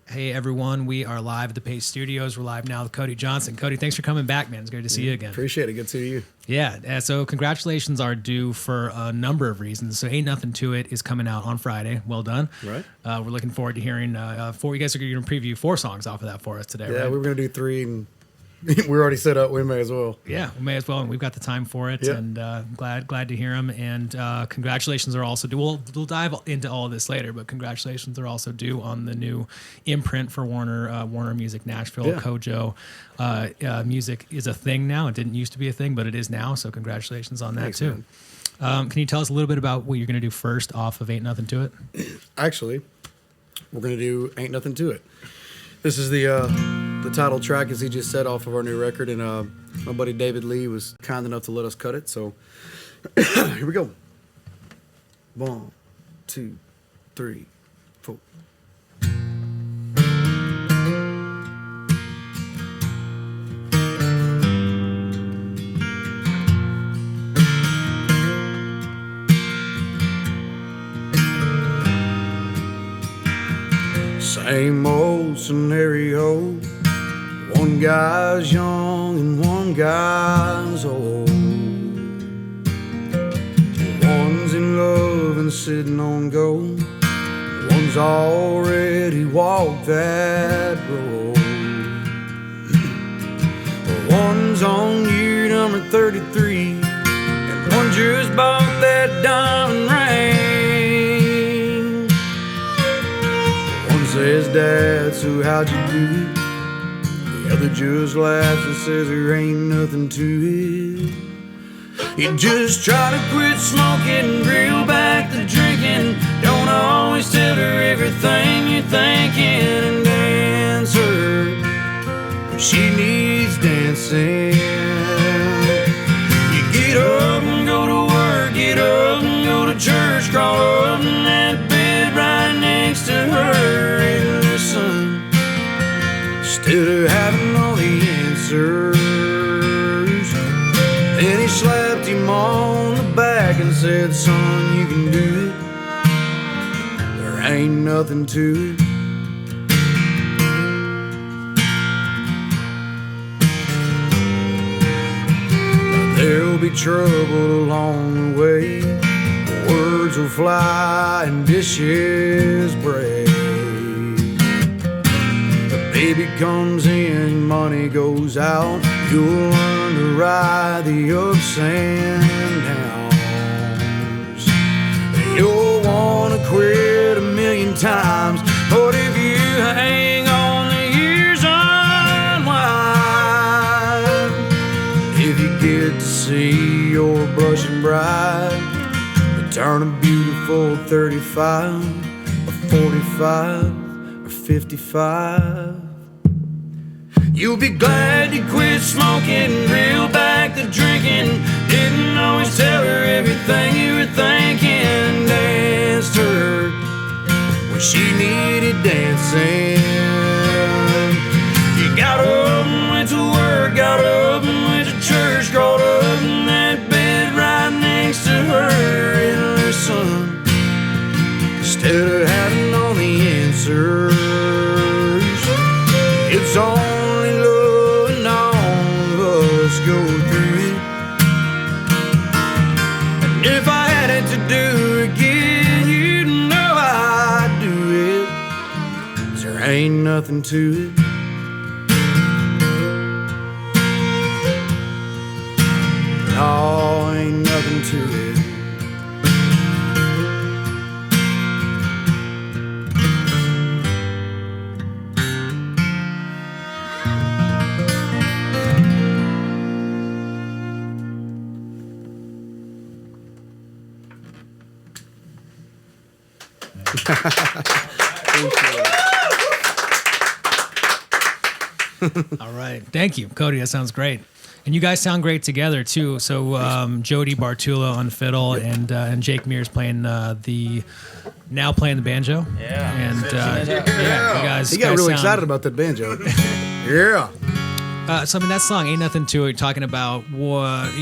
Hey everyone, we are live at the Paste Studios. We're live now with Cody Johnson. Cody, thanks for coming back, man. It's great to see you again. Appreciate it. Good to see you. Yeah, so congratulations are due for a number of reasons. So Ain't Nothing to It is coming out on Friday. Well done. Right. We're looking forward to hearing you guys are going to preview 4 songs off of that for us today, Yeah, right? we were going to do 3, and we're already set up. We may as well. Yeah, we may as well, and we've got the time for it, Yep. and glad to hear them. And congratulations are also due. We'll dive into all of this later, but congratulations are also due on the new imprint for Warner Music Nashville. Yeah. Kojo music is a thing now. It didn't used to be a thing, but it is now. So congratulations on that. Thanks, too. man. Can you tell us a little bit about what you're going to do first off of Ain't Nothing to It? Actually, we're going to do Ain't Nothing to It. This is the title track, as he just said, off of our new record, and my buddy David Lee was kind enough to let us cut it, so here we go. 1, 2, 3, 4. Same old scenario. One guy's young and one guy's old. One's in love and sitting on gold. One's already walked that road. One's on year number 33, and one just bought that diamond ring. One says, "Dad, so how'd you do it?" The other just laughs and says, "There ain't nothing to it. You just try to quit smoking, reel back the drinking. Don't always tell her everything you're thinking, and dance her when she needs dancing. You get up and go to work, get up and go to church, crawl up in that bed right next to her and listen, instead of having all the answers." Then he slapped him on the back and said, "Son, you can do it. There ain't nothing to it." There'll be trouble along the way. Words will fly and dishes break. The baby comes in, money goes out. You'll learn to ride the ups and downs. You'll want to quit 1,000,000 times, but if you hang on, the years unwind. If you get to see your brushing bride, turn a beautiful 35 or 45 or 55. You'll be glad you quit smoking, reel back the drinking. Didn't always tell her everything you were thinking. Danced her when she needed dancing. You got up and went to work, got up and went to church, crawled up in that bed right next to her and listened, instead of having all the answers. It's only love and all of us go through it. And if I had it to do again, you know I'd do it. 'Cause there ain't nothing to it. No, ain't nothing to it. All right. Thank you, Cody. That sounds great. And you guys sound great together too. So Jody Bartula on fiddle, and Jake Mears playing the banjo. Yeah. And you guys. He got really excited about that banjo. Yeah. So I mean, that song "Ain't Nothing to It," talking about what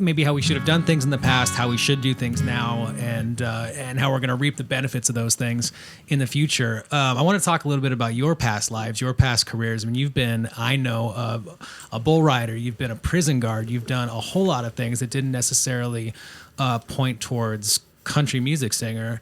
maybe how we should have done things in the past, how we should do things now, and how we're going to reap the benefits of those things in the future. I want to talk a little bit about your past lives, your past careers. I mean, you've been, I know, a bull rider, you've been a prison guard, you've done a whole lot of things that didn't necessarily point towards country music singer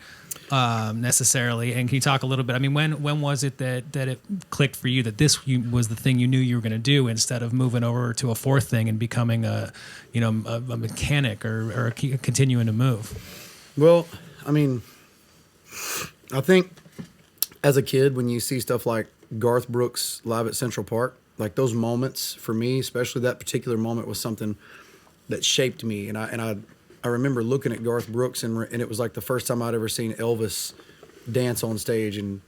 necessarily. And can you talk a little bit? I mean, when was it that it clicked for you that this was the thing you knew you were going to do instead of moving over to a fourth thing and becoming a mechanic or continuing to move? Well, I mean, I think as a kid, when you see stuff like Garth Brooks live at Central Park, like those moments for me, especially that particular moment, was something that shaped me. And I remember looking at Garth Brooks and it was like the first time I'd ever seen Elvis dance on stage, and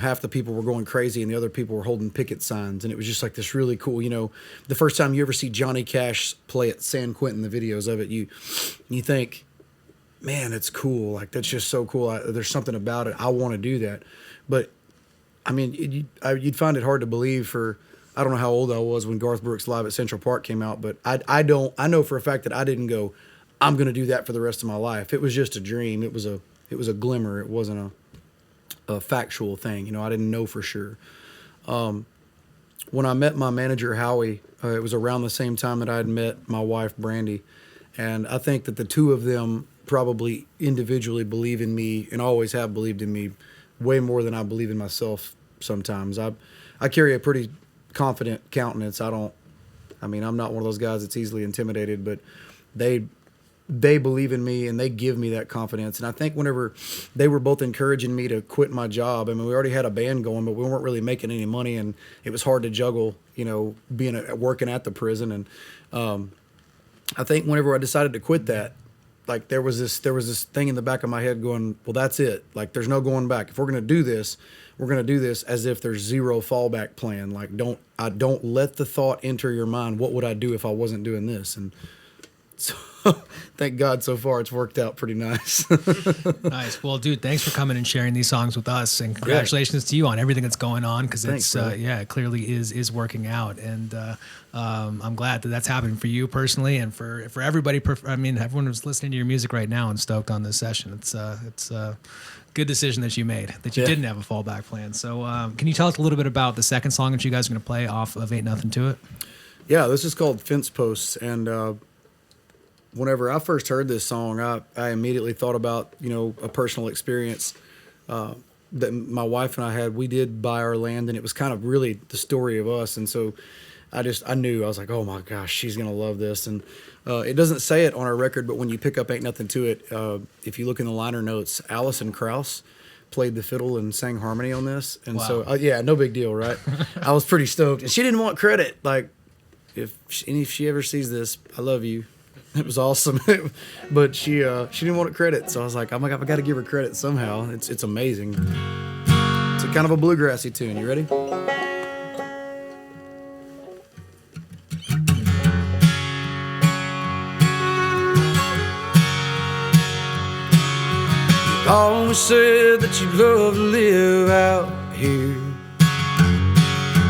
half the people were going crazy and the other people were holding picket signs, and it was just like this really cool, the first time you ever see Johnny Cash play at San Quentin, the videos of it, you think, man, it's cool. Like, that's just so cool. There's something about it. I want to do that. But I mean, you'd find it hard to believe I don't know how old I was when Garth Brooks Live at Central Park came out, but I know for a fact that I didn't go, I'm going to do that for the rest of my life. It was just a dream. It was a glimmer. It wasn't a factual thing. I didn't know for sure. When I met my manager, Howie, it was around the same time that I had met my wife, Brandy. And I think that the two of them probably individually believe in me and always have believed in me way more than I believe in myself sometimes. I carry a pretty confident countenance. I'm not one of those guys that's easily intimidated, but they believe in me and they give me that confidence. And I think whenever they were both encouraging me to quit my job, I mean, we already had a band going, but we weren't really making any money, and it was hard to juggle, working at the prison. And I think whenever I decided to quit that, like there was this thing in the back of my head going, well, that's it. Like, there's no going back. If we're going to do this, we're going to do this as if there's zero fallback plan. Like, don't let the thought enter your mind, what would I do if I wasn't doing this? And so thank God so far it's worked out pretty nice. Nice. Well, dude, thanks for coming and sharing these songs with us, and congratulations to you on everything that's going on, because it's it clearly is working out, and I'm glad that that's happening for you personally and for everybody. I mean, everyone who's listening to your music right now and stoked on this session. It's a good decision that you made, that you didn't have a fallback plan. So can you tell us a little bit about the second song that you guys are going to play off of Ain't Nothin' to It? Yeah, this is called Fenceposts, and whenever I first heard this song, I immediately thought about, a personal experience that my wife and I had. We did buy our land, and it was kind of really the story of us. And so I knew, I was like, oh my gosh, she's going to love this. And it doesn't say it on our record, but when you pick up Ain't Nothin' to It, if you look in the liner notes, Allison Krauss played the fiddle and sang harmony on this. And wow. So, no big deal, right? I was pretty stoked. And she didn't want credit. Like, if she ever sees this, I love you. It was awesome, but she didn't want credit, so I was like, oh my God, I got to give her credit somehow. It's amazing. It's a kind of a bluegrassy tune. You ready? You always said that you love to live out here,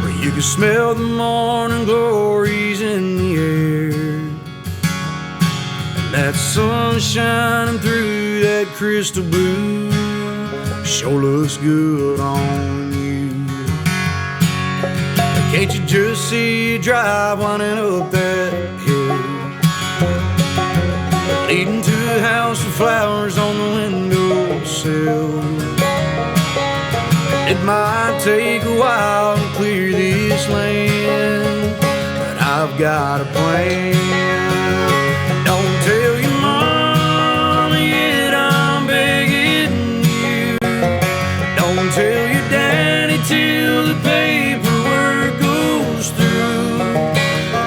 where you can smell the morning glories in the air. That sun shining through that crystal blue sure looks good on you. Can't you just see you drive winding up that hill, leading to a house with flowers on the windowsill? It might take a while to clear this land, but I've got a plan. Don't tell your mama yet, I'm begging you. Don't tell your daddy till the paperwork goes through.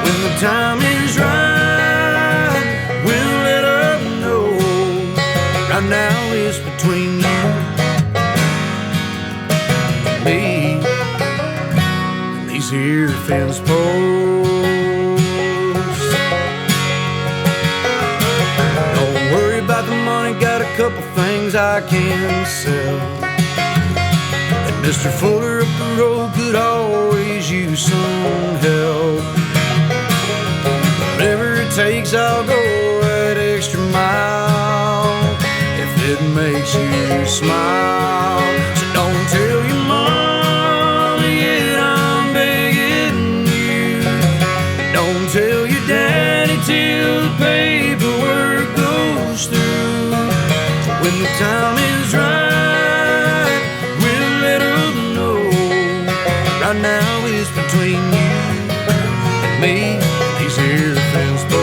When the time is right, we'll let her know. Right now it's between you and me and these here fence posts. About the money, got a couple things I can sell, and Mr. Fuller up the road could always use some help. Whatever it takes takes, I'll go that extra mile. If it makes you smile, so don't tell your mama yet I'm begging you. Don't tell your daddy till the paperwork goes through. When the time is right, we'll let them know. Right now it's between you and me, these here fence posts.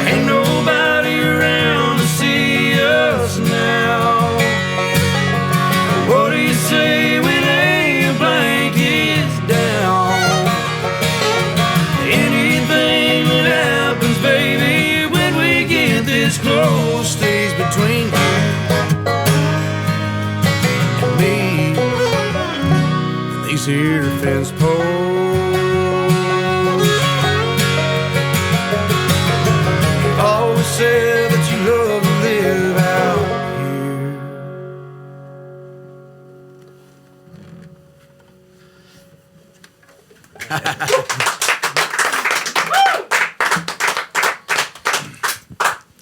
Ain't nobody around to see us now. What do you say when a blanket's down? Anything that happens, baby, when we get this close, stays between you and me and these here fence posts. You've always said that you love to live out here.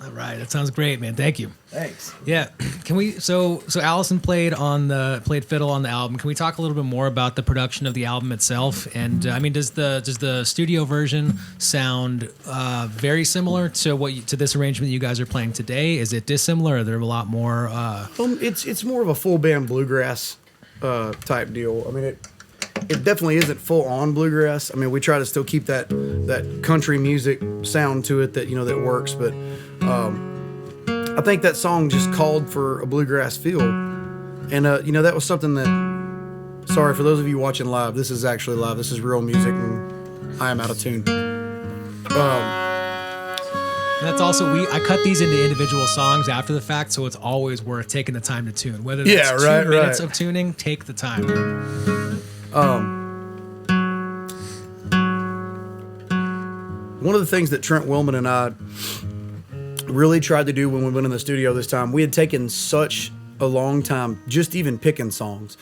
All right, that sounds great, man. Thank you. Thanks. Yeah, can we? So Allison played fiddle on the album. Can we talk a little bit more about the production of the album itself? And I mean, does the studio version sound very similar to this arrangement you guys are playing today? Is it dissimilar? Are there a lot more? It's more of a full band bluegrass type deal. I mean, it definitely isn't full on bluegrass. I mean, we try to still keep that country music sound to it that works, but I think that song just called for a bluegrass feel, and that was something that. Sorry for those of you watching live. This is actually live. This is real music, and I am out of tune. And that's also I cut these into individual songs after the fact, so it's always worth taking the time to tune. Whether that's 2 minutes of tuning, take the time. One of the things that Trent Willman and I really tried to do when we went in the studio this time, we had taken such a long time just even picking songs,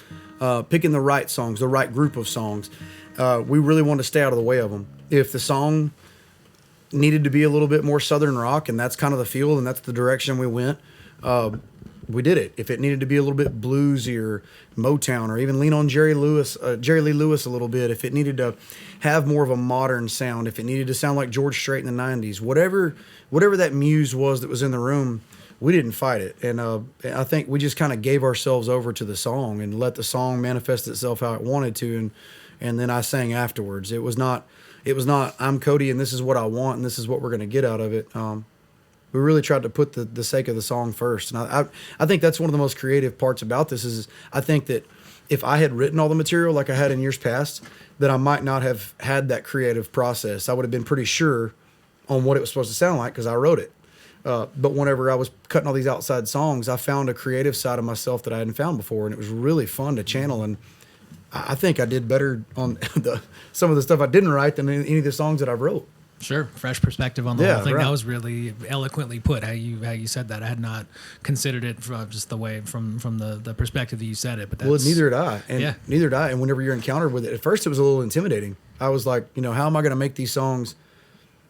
picking the right songs, the right group of songs. We really wanted to stay out of the way of them. If the song needed to be a little bit more Southern rock, and that's kind of the feel, and that's the direction we went, we did it. If it needed to be a little bit bluesy or Motown, or even lean on Jerry Lee Lewis a little bit, if it needed to have more of a modern sound, if it needed to sound like George Strait in the 90s, whatever that muse was that was in the room, we didn't fight it. And I think we just kind of gave ourselves over to the song and let the song manifest itself how it wanted to, and then I sang afterwards. It was not I'm Cody and this is what I want and this is what we're going to get out of it. We really tried to put the sake of the song first. And I think that's one of the most creative parts about this is I think that if I had written all the material like I had in years past, that I might not have had that creative process. I would have been pretty sure on what it was supposed to sound like because I wrote it. But whenever I was cutting all these outside songs, I found a creative side of myself that I hadn't found before, and it was really fun to channel. And I think I did better on some of the stuff I didn't write than any of the songs that I wrote. Sure, fresh perspective on the whole thing. Right. That was really eloquently put. How you said that. I had not considered it from just the way from the perspective that you said it. But that's, neither did I. And yeah. Neither did I. And whenever you're encountered with it, at first it was a little intimidating. I was like, how am I going to make these songs?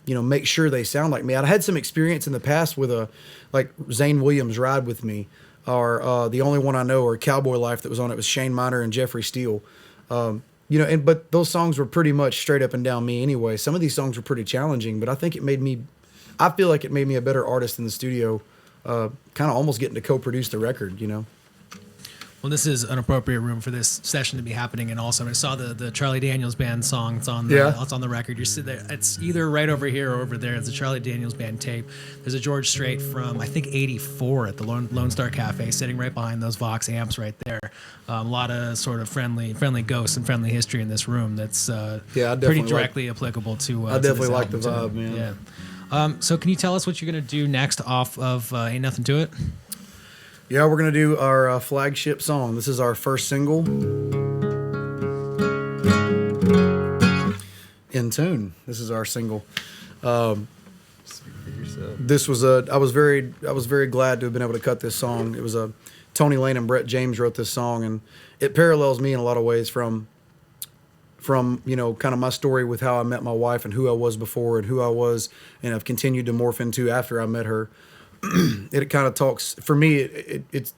Make sure they sound like me. I had some experience in the past with like Zane Williams' "Ride with Me," or the only one I know, or "Cowboy Life" that was on it was Shane Miner and Jeffrey Steele. But those songs were pretty much straight up and down me anyway. Some of these songs were pretty challenging, but I think I feel like it made me a better artist in the studio, kind of almost getting to co-produce the record, Well, this is an appropriate room for this session to be happening, and also I saw the Charlie Daniels Band song. It's on the record. You're sitting there. It's either right over here or over there. It's a Charlie Daniels Band tape. There's a George Strait from I think '84 at the Lone Star Cafe, sitting right behind those Vox amps right there. A lot of sort of friendly ghosts and friendly history in this room. That's pretty directly applicable to. I definitely like the album, vibe, man. Yeah. So can you tell us what you're gonna do next off of Ain't Nothing to It? Yeah, we're going to do our flagship song. This is our first single. In Tune. This is our single. Speak for yourself. I was very glad to have been able to cut this song. It was Tony Lane and Brett James wrote this song, and it parallels me in a lot of ways from kind of my story with how I met my wife and who I was before and who I was and I've continued to morph into after I met her. It kind of talks, for me, it's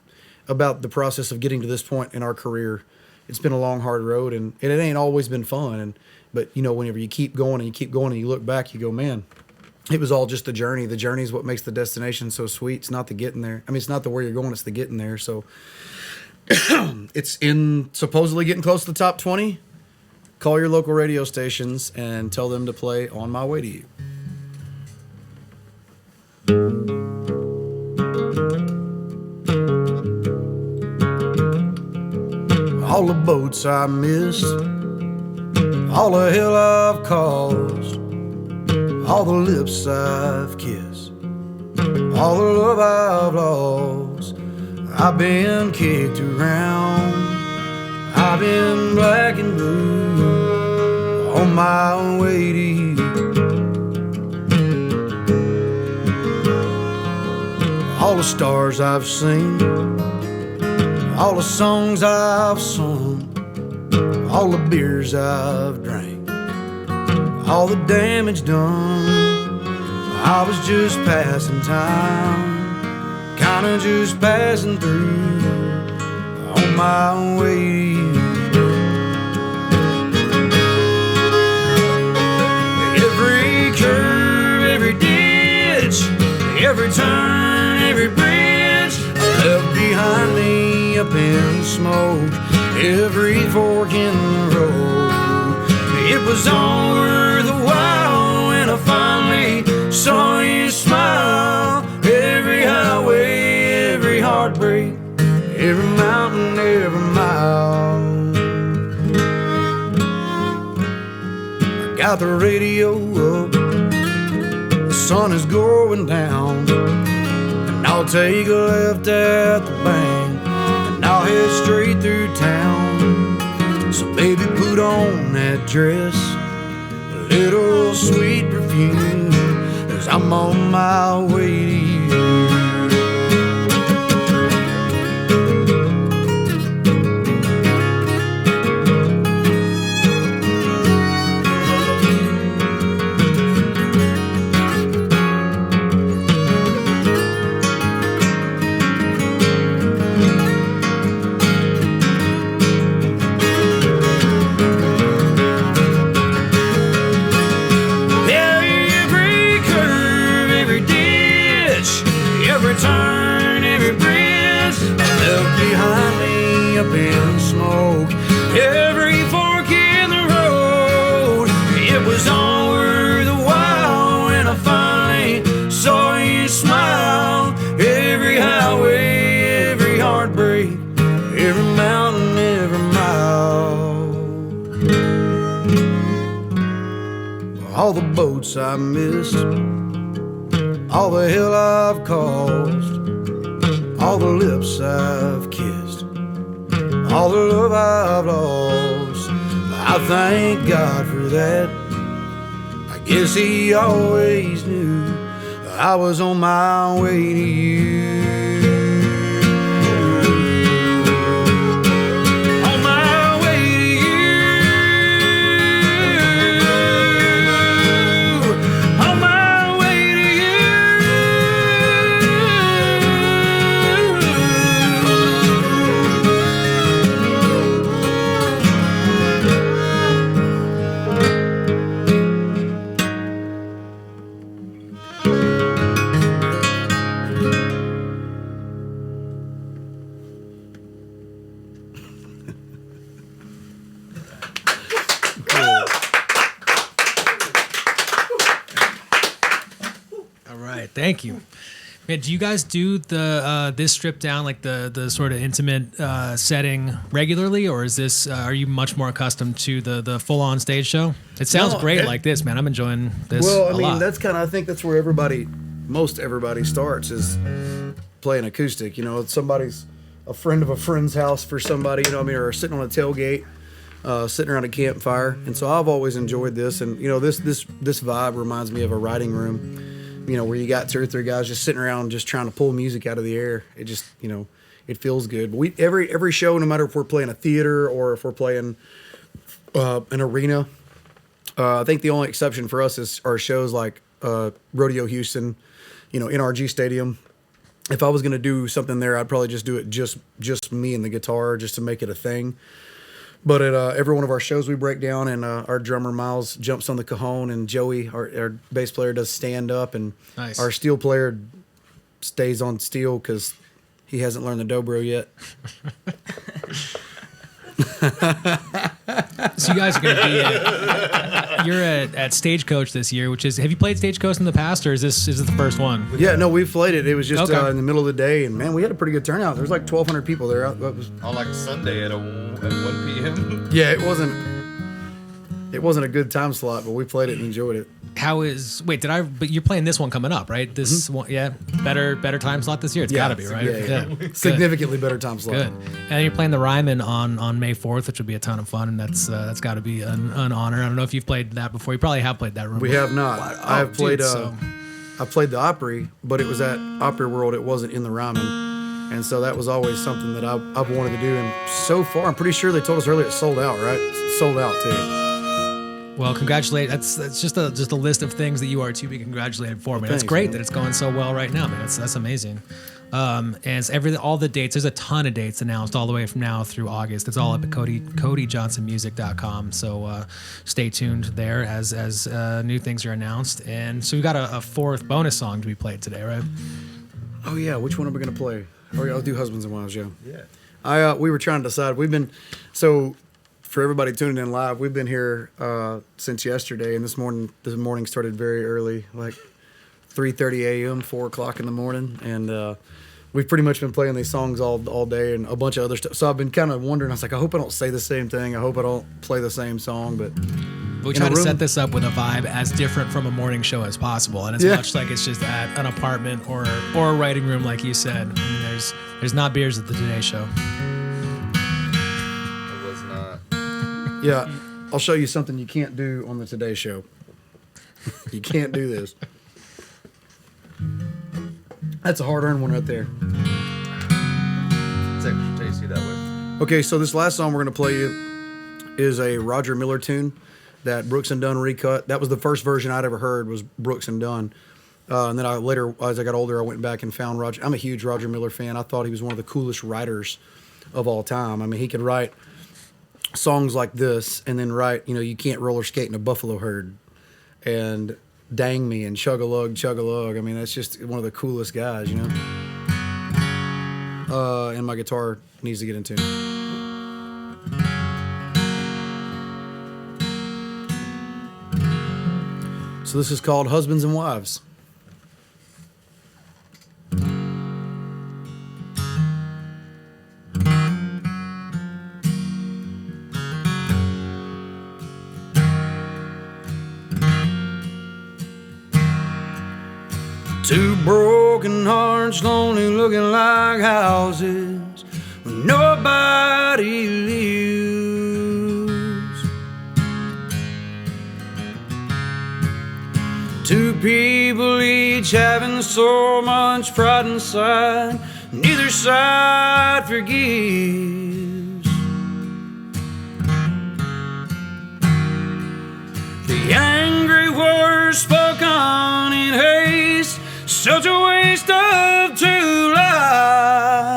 about the process of getting to this point in our career. It's been a long, hard road, and it ain't always been fun. But whenever you keep going and you look back, you go, man, it was all just the journey. The journey is what makes the destination so sweet. It's not the getting there. I mean, it's not the where you're going, it's the getting there. So it's supposedly getting close to the top 20. Call your local radio stations and tell them to play On My Way to You. All the boats I missed, all the hell I've caused, all the lips I've kissed, all the love I've lost. I've been kicked around, I've been black and blue, on my way to you. All the stars I've seen, all the songs I've sung, all the beers I've drank, all the damage done. I was just passing time, kinda just passing through, on my way to you. Every curve, every ditch, every turn, every bridge I left behind me up in smoke, every fork in the road. It was all worth the while when I finally saw you smile. Every highway, every heartbreak, every mountain, every mile. I got the radio up, the sun is going down, and I'll take a left at the bank, and I'll head straight through town. So baby, put on that dress, a little sweet perfume, 'cause I'm on my way to you. Turn, every bridge left behind me up in smoke, every fork in the road. It was all worth the while when I finally saw you smile. Every highway, every heartbreak, every mountain, every mile. All the boats I missed, all the hell I've caused, all the lips I've kissed, all the love I've lost. I thank God for that. I guess He always knew I was on my way to you. Thank you. Man, do you guys do the this stripped down, like the sort of intimate setting regularly, or is this are you much more accustomed to the full on stage show? It sounds great like this, man. I'm enjoying this. Well, I mean, lot. that's kind of, I think that's where most everybody starts, is playing acoustic. You know, it's a friend of a friend's house for somebody, you know what I mean, or sitting on a tailgate, sitting around a campfire. And so I've always enjoyed this, and you know, this vibe reminds me of a writing room. where you got 2 or 3 guys just sitting around just trying to pull music out of the air. It just, it feels good. But every show, no matter if we're playing a theater or if we're playing an arena, I think the only exception for us are shows like Rodeo Houston, NRG Stadium. If I was going to do something there, I'd probably just do it just me and the guitar just to make it a thing. But at every one of our shows, we break down, and our drummer Miles jumps on the cajon, and Joey, our bass player, does stand up, and Nice. our steel player stays on steel because he hasn't learned the dobro yet. So you guys are going to be you're at Stagecoach this year, which is, have you played Stagecoach in the past, or is this the first one? Yeah, no, we've played it. It was just Okay. in the middle of the day, and man, we had a pretty good turnout. There was like 1,200 people there. That was, On like Sunday at 1 p.m. yeah, it wasn't a good time slot, but we played it and enjoyed it. But you're playing this one coming up, right? This one, yeah, better time slot this year. It's Yeah, gotta be, right? yeah. Good. Significantly better time slot. Good. And you're playing the Ryman on May 4th, which would be a ton of fun, and that's got to be an honor. I don't know if you've played that before. You probably have played that room. We have not. I have played. Dude, I played the Opry, but it was at Opry World. It wasn't in the Ryman, and so that was always something that I've wanted to do. And so far, I'm pretty sure they told us earlier it's sold out. Right? It's sold out too. Well, congratulate. That's just a list of things that you are to be congratulated for, man. Thanks, It's great man. that it's going so well right now, man. That's amazing. And it's all the dates. There's a ton of dates announced all the way from now through August. It's all up at CodyJohnsonMusic.com. So stay tuned there as new things are announced. And so we got a fourth bonus song to be played today, right? Oh yeah, which one are we gonna play? Oh yeah, I'll do Husbands and Wives. Yeah. Yeah. We were trying to decide. For everybody tuning in live, we've been here since yesterday, and this morning started very early, like 3:30 a.m., 4 o'clock in the morning, and we've pretty much been playing these songs all day and a bunch of other stuff. So I've been kind of wondering. I was like, I hope I don't say the same thing. I hope I don't play the same song. But We in try a to room- set this up with a vibe as different from a morning show as possible, and as much like it's just at an apartment or a writing room, like you said. I mean, there's not beers at the Today Show. It was not. yeah, I'll show you something you can't do on the Today Show. You can't do this. That's a hard-earned one right there. It's extra tasty that way. Okay, so this last song we're going to play you is a Roger Miller tune that Brooks and Dunn recut. That was the first version I'd ever heard was Brooks and Dunn. And then later, as I got older, I went back and found Roger. I'm a huge Roger Miller fan. I thought he was one of the coolest writers of all time. I mean, he could write songs like this and then write, You Can't Roller Skate in a Buffalo Herd and Dang Me and Chug-a-Lug, Chug-a-Lug. I mean, that's just one of the coolest guys, And my guitar needs to get in tune. So this is called Husbands and Wives. Two broken hearts, lonely looking like houses where nobody lives. Two people each having so much pride inside, neither side forgives. The angry words spoken in haste, such a waste of two lives.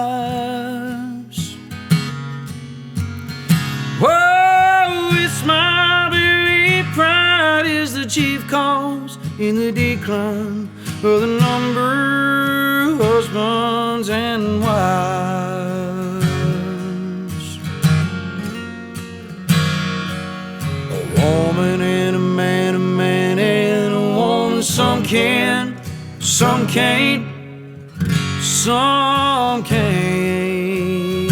Whoa, it's my belief pride is the chief cause in the decline of the number of husbands and wives. A woman and a man and a woman. Some can, some can't, some can't.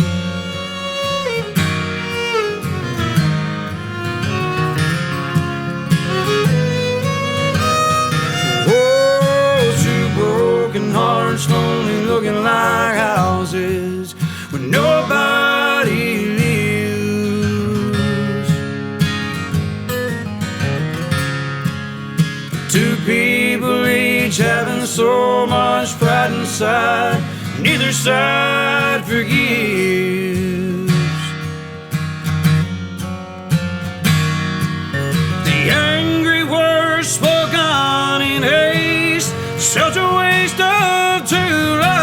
Oh, two broken hearts, lonely looking like houses where nobody lives. Two people each each having so much pride inside, neither side forgives. The angry words spoken in haste, such a waste of two lives.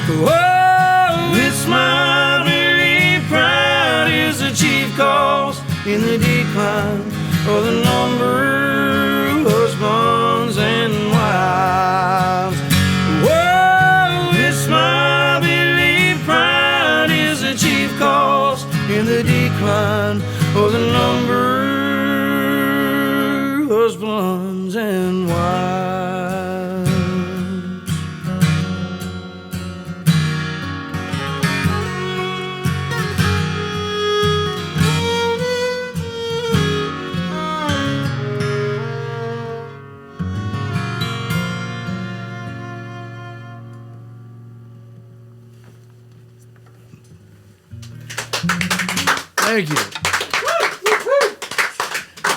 Whoa, it's my very pride is the chief cause in the decline of the number of husbands and wives. Whoa, it's my belief pride is the chief cause in the decline of the number of husbands and wives. Thank you.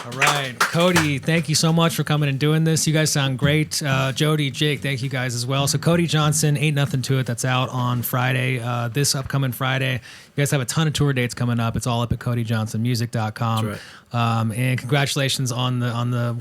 All right, Cody, thank you so much for coming and doing this. You guys sound great. Jody, Jake, thank you guys as well. So Cody Johnson, Ain't Nothing to It, that's out on Friday, this upcoming Friday. You guys have a ton of tour dates coming up. It's all up at CodyJohnsonMusic.com. That's right. And congratulations on the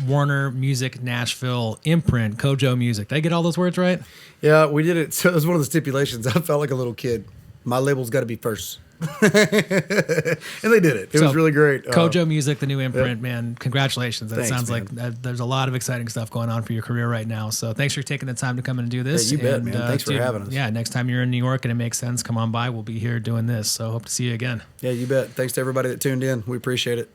Warner Music Nashville imprint, Kojo Music. Did I get all those words right? Yeah, we did it. So it was one of the stipulations. I felt like a little kid. My label's got to be first. And they did it. It was really great. Kojo Music, the new imprint, man. Congratulations. That Thanks, sounds man. like there's a lot of exciting stuff going on for your career right now. So thanks for taking the time to come in and do this. Yeah, you bet, and, man. Thanks for having us. Yeah, next time you're in New York and it makes sense, come on by. We'll be here doing this. So hope to see you again. Yeah, you bet. Thanks to everybody that tuned in. We appreciate it.